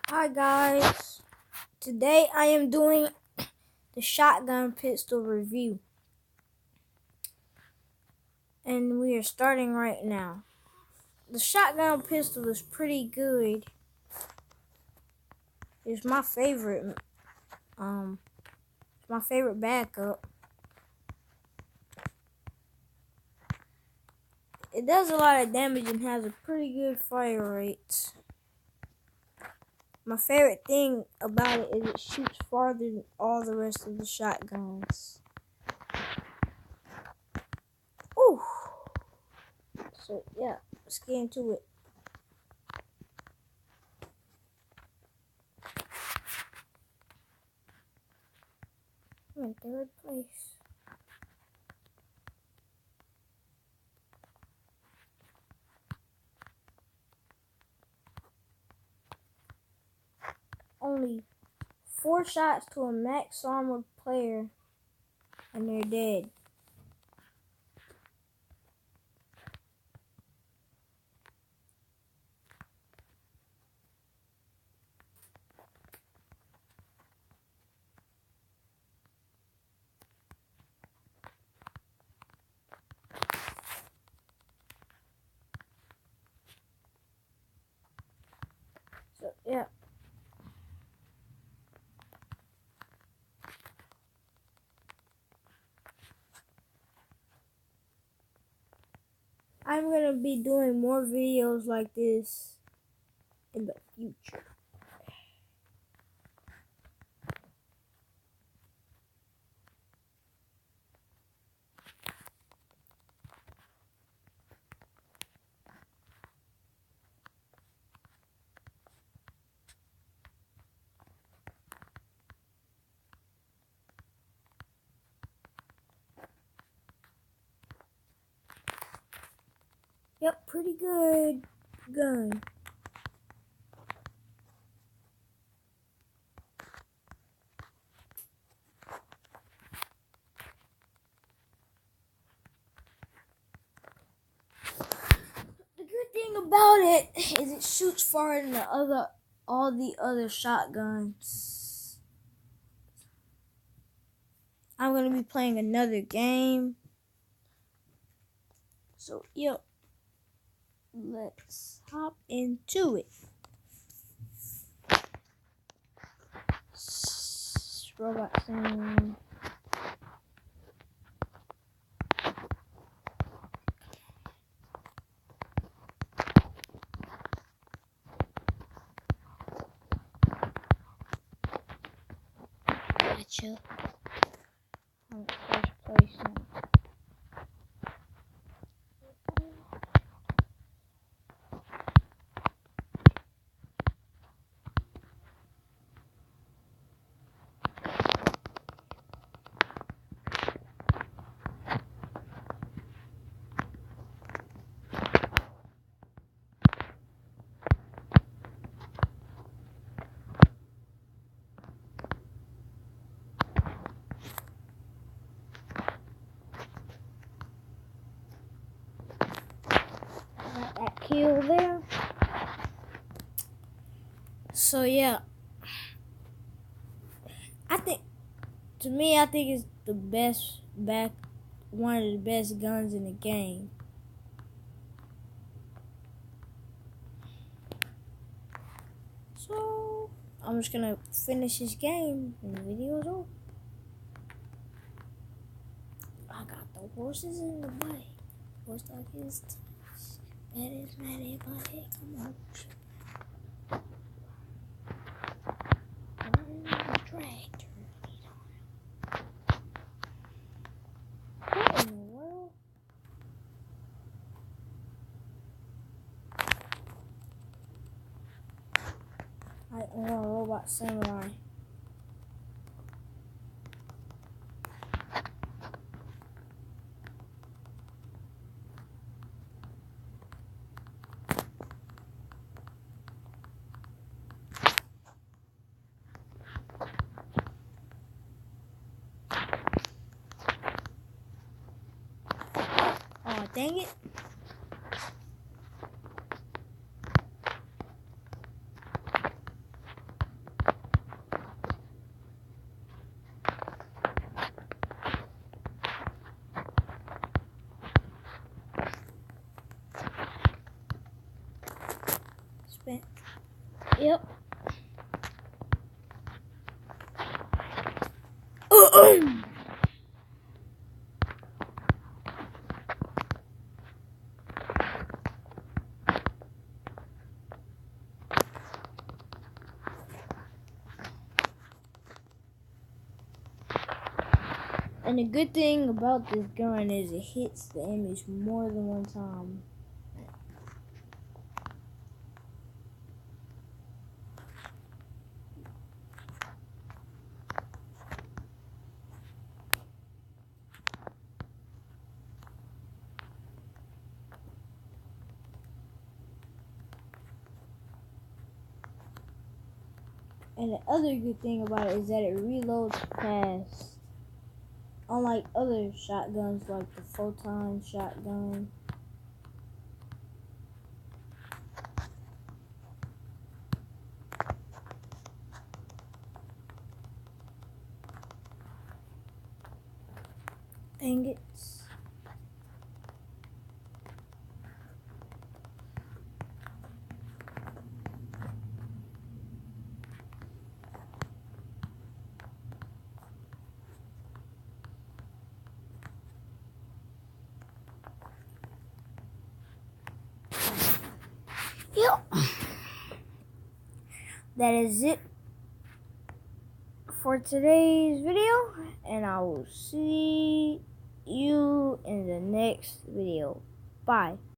Hi guys, today I am doing the shotgun pistol review and we are starting right now. The shotgun pistol is pretty good. It's my favorite backup. It does a lot of damage and has a pretty good fire rate. My favorite thing about it is it shoots farther than all the rest of the shotguns. Ooh. So yeah, let's get into it. I'm in third place. Only 4 shots to a max armor player and they're dead. So yeah. I'm gonna be doing more videos like this in the future. Yep, pretty good gun. The good thing about it is it shoots farther than all the other shotguns. I'm gonna be playing another game. So yep, let's hop into it. Robot Sim. Gotcha. I'm in first place now. Got that kill there. So yeah, I think it's the best one of the best guns in the game. So I'm just gonna finish this game and the video's over. I got the horses in the way. Horse dog is bad as Maddie, buddy. Come on. Tractor. What in the world? I'm gonna Robot Samurai. Oh, dang it. spent. Yep. And the good thing about this gun is it hits the image more than one time. And the other good thing about it is that it reloads fast. Unlike other shotguns like the Photon shotgun. Dang it. Yep. That is it for today's video, and I will see you in the next video. Bye.